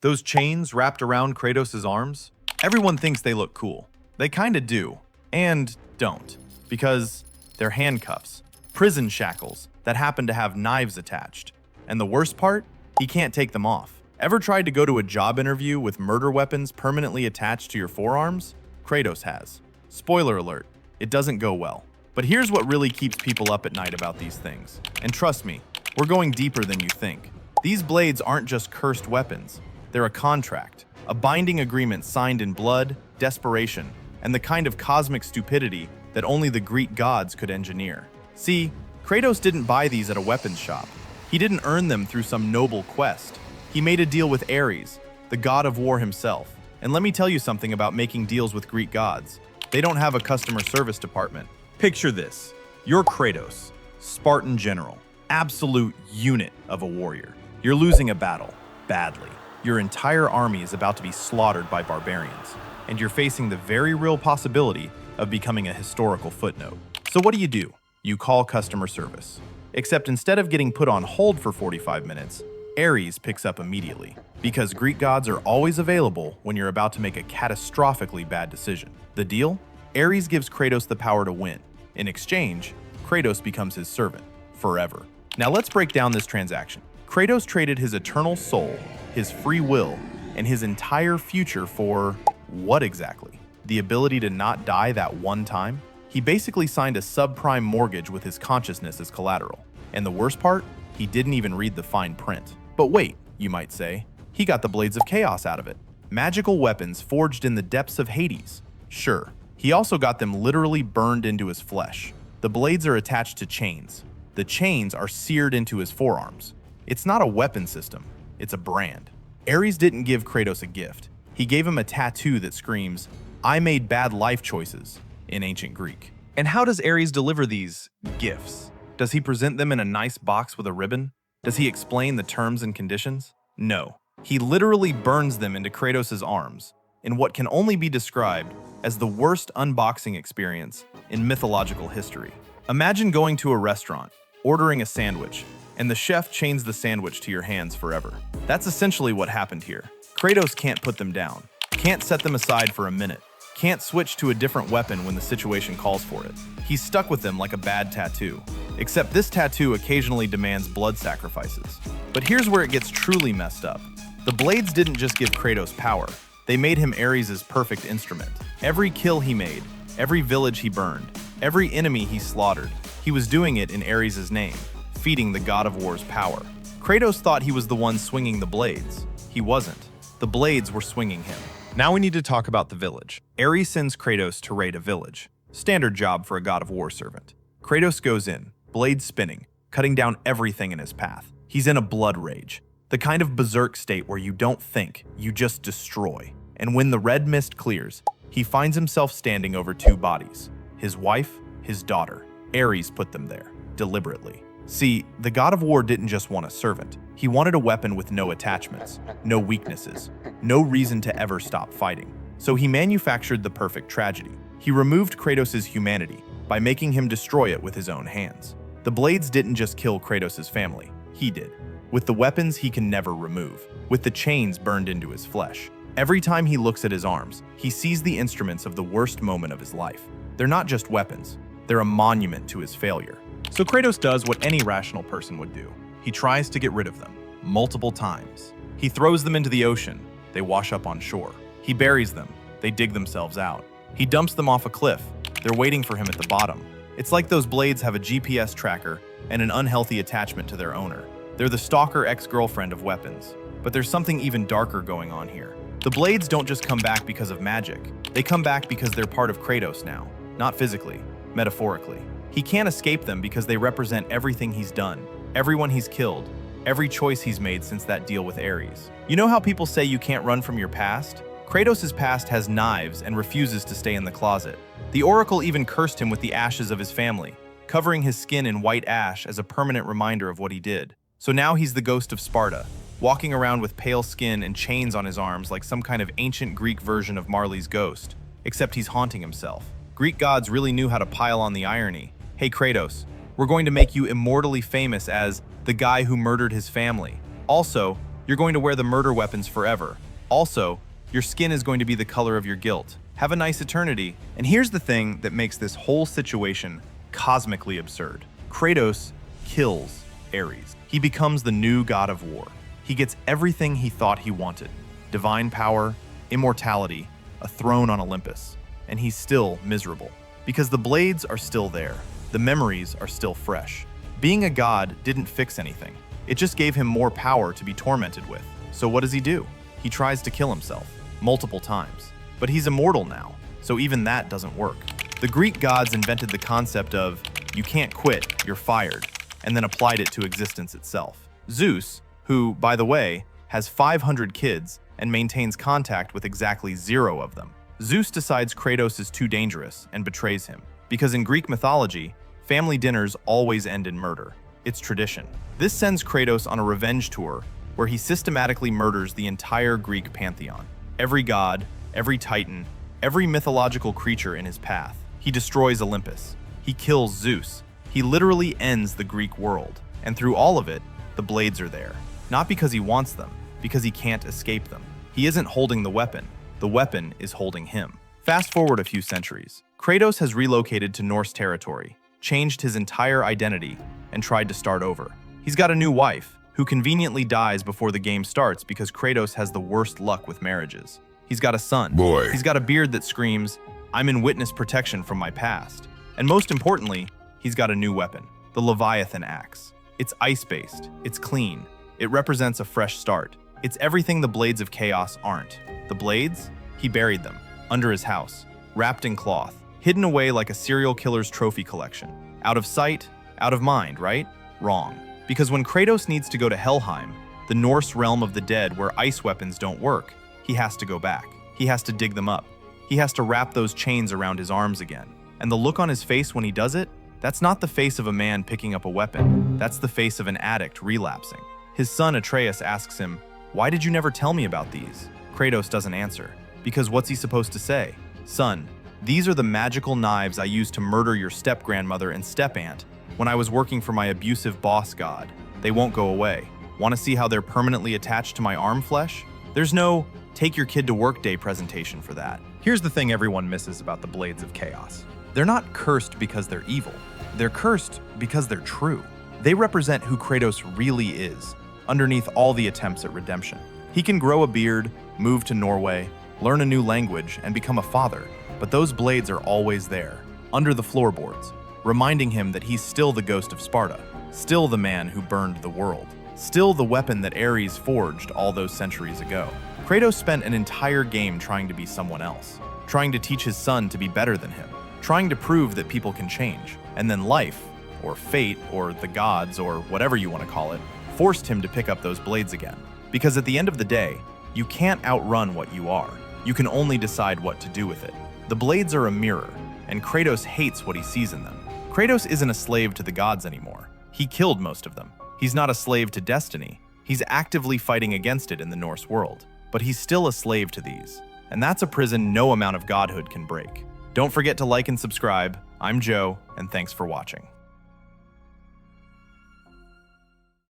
Those chains wrapped around Kratos' arms? Everyone thinks they look cool. They kinda do, and don't, because they're handcuffs, prison shackles that happen to have knives attached. And the worst part? He can't take them off. Ever tried to go to a job interview with murder weapons permanently attached to your forearms? Kratos has. Spoiler alert, it doesn't go well. But here's what really keeps people up at night about these things. And trust me, we're going deeper than you think. These blades aren't just cursed weapons. They're a contract, a binding agreement signed in blood, desperation, and the kind of cosmic stupidity that only the Greek gods could engineer. See, Kratos didn't buy these at a weapons shop. He didn't earn them through some noble quest. He made a deal with Ares, the god of war himself. And let me tell you something about making deals with Greek gods. They don't have a customer service department. Picture this. You're Kratos, Spartan general, absolute unit of a warrior. You're losing a battle, badly. Your entire army is about to be slaughtered by barbarians, and you're facing the very real possibility of becoming a historical footnote. So what do? You call customer service. Except instead of getting put on hold for 45 minutes, Ares picks up immediately, because Greek gods are always available when you're about to make a catastrophically bad decision. The deal? Ares gives Kratos the power to win. In exchange, Kratos becomes his servant, forever. Now let's break down this transaction. Kratos traded his eternal soul, his free will, and his entire future for what exactly? The ability to not die that one time? He basically signed a subprime mortgage with his consciousness as collateral. And the worst part? He didn't even read the fine print. But wait, you might say, he got the Blades of Chaos out of it. Magical weapons forged in the depths of Hades. Sure, he also got them literally burned into his flesh. The blades are attached to chains. The chains are seared into his forearms. It's not a weapon system, it's a brand. Ares didn't give Kratos a gift. He gave him a tattoo that screams, "I made bad life choices," in ancient Greek. And how does Ares deliver these gifts? Does he present them in a nice box with a ribbon? Does he explain the terms and conditions? No. He literally burns them into Kratos' arms in what can only be described as the worst unboxing experience in mythological history. Imagine going to a restaurant, ordering a sandwich, and the chef chains the sandwich to your hands forever. That's essentially what happened here. Kratos can't put them down, can't set them aside for a minute, can't switch to a different weapon when the situation calls for it. He's stuck with them like a bad tattoo. Except this tattoo occasionally demands blood sacrifices. But here's where it gets truly messed up. The blades didn't just give Kratos power, they made him Ares' perfect instrument. Every kill he made, every village he burned, every enemy he slaughtered, he was doing it in Ares' name, feeding the god of war's power. Kratos thought he was the one swinging the blades. He wasn't. The blades were swinging him. Now we need to talk about the village. Ares sends Kratos to raid a village. Standard job for a god of war servant. Kratos goes in, blades spinning, cutting down everything in his path. He's in a blood rage. The kind of berserk state where you don't think, you just destroy. And when the red mist clears, he finds himself standing over two bodies. His wife, his daughter. Ares put them there, deliberately. See, the god of war didn't just want a servant. He wanted a weapon with no attachments, no weaknesses, no reason to ever stop fighting. So he manufactured the perfect tragedy. He removed Kratos' humanity by making him destroy it with his own hands. The blades didn't just kill Kratos' family, he did. With the weapons he can never remove, with the chains burned into his flesh. Every time he looks at his arms, he sees the instruments of the worst moment of his life. They're not just weapons, they're a monument to his failure. So Kratos does what any rational person would do. He tries to get rid of them, multiple times. He throws them into the ocean, they wash up on shore. He buries them, they dig themselves out. He dumps them off a cliff, they're waiting for him at the bottom. It's like those blades have a GPS tracker and an unhealthy attachment to their owner. They're the stalker ex-girlfriend of weapons. But there's something even darker going on here. The blades don't just come back because of magic. They come back because they're part of Kratos now. Not physically, metaphorically. He can't escape them because they represent everything he's done, everyone he's killed, every choice he's made since that deal with Ares. You know how people say you can't run from your past? Kratos' past has knives and refuses to stay in the closet. The Oracle even cursed him with the ashes of his family, covering his skin in white ash as a permanent reminder of what he did. So now he's the ghost of Sparta, walking around with pale skin and chains on his arms like some kind of ancient Greek version of Marley's ghost, except he's haunting himself. Greek gods really knew how to pile on the irony. Hey Kratos, we're going to make you immortally famous as the guy who murdered his family. Also, You're going to wear the murder weapons forever. Also, your skin is going to be the color of your guilt. Have a nice eternity. And here's the thing that makes this whole situation cosmically absurd. Kratos kills Ares. He becomes the new god of war. He gets everything he thought he wanted: divine power, immortality, a throne on Olympus. And he's still miserable. Because the blades are still there. The memories are still fresh. Being a god didn't fix anything. It just gave him more power to be tormented with. So what does he do? He tries to kill himself, multiple times. But he's immortal now, so even that doesn't work. The Greek gods invented the concept of, you can't quit, you're fired, and then applied it to existence itself. Zeus, who, by the way, has 500 kids and maintains contact with exactly 0 of them. Zeus decides Kratos is too dangerous and betrays him. Because in Greek mythology, family dinners always end in murder. It's tradition. This sends Kratos on a revenge tour where he systematically murders the entire Greek pantheon. Every god, every titan, every mythological creature in his path. He destroys Olympus. He kills Zeus. He literally ends the Greek world. And through all of it, the blades are there. Not because he wants them, because he can't escape them. He isn't holding the weapon is holding him. Fast forward a few centuries. Kratos has relocated to Norse territory, changed his entire identity, and tried to start over. He's got a new wife, who conveniently dies before the game starts because Kratos has the worst luck with marriages. He's got a son. He's got a beard that screams, "I'm in witness protection from my past." And most importantly, he's got a new weapon, the Leviathan axe. It's ice-based, it's clean, it represents a fresh start. It's everything the Blades of Chaos aren't. The blades? He buried them, under his house, wrapped in cloth, hidden away like a serial killer's trophy collection. Out of sight, out of mind, right? Wrong. Because when Kratos needs to go to Helheim, the Norse realm of the dead where ice weapons don't work, he has to go back. He has to dig them up. He has to wrap those chains around his arms again. And the look on his face when he does it, that's not the face of a man picking up a weapon. That's the face of an addict relapsing. His son Atreus asks him, "Why did you never tell me about these?" Kratos doesn't answer. Because what's he supposed to say? "Son, these are the magical knives I used to murder your step-grandmother and step-aunt when I was working for my abusive boss god. They won't go away. Want to see how they're permanently attached to my arm flesh?" There's no take your kid to work day presentation for that. Here's the thing everyone misses about the Blades of Chaos. They're not cursed because they're evil. They're cursed because they're true. They represent who Kratos really is, underneath all the attempts at redemption. He can grow a beard, move to Norway, learn a new language, and become a father, but those blades are always there, under the floorboards, reminding him that he's still the ghost of Sparta, still the man who burned the world, still the weapon that Ares forged all those centuries ago. Kratos spent an entire game trying to be someone else, trying to teach his son to be better than him, trying to prove that people can change, and then life, or fate, or the gods, or whatever you want to call it, forced him to pick up those blades again. Because at the end of the day, you can't outrun what you are. You can only decide what to do with it. The blades are a mirror, and Kratos hates what he sees in them. Kratos isn't a slave to the gods anymore. He killed most of them. He's not a slave to destiny. He's actively fighting against it in the Norse world. But he's still a slave to these. And that's a prison no amount of godhood can break. Don't forget to like and subscribe. I'm Joe, and thanks for watching.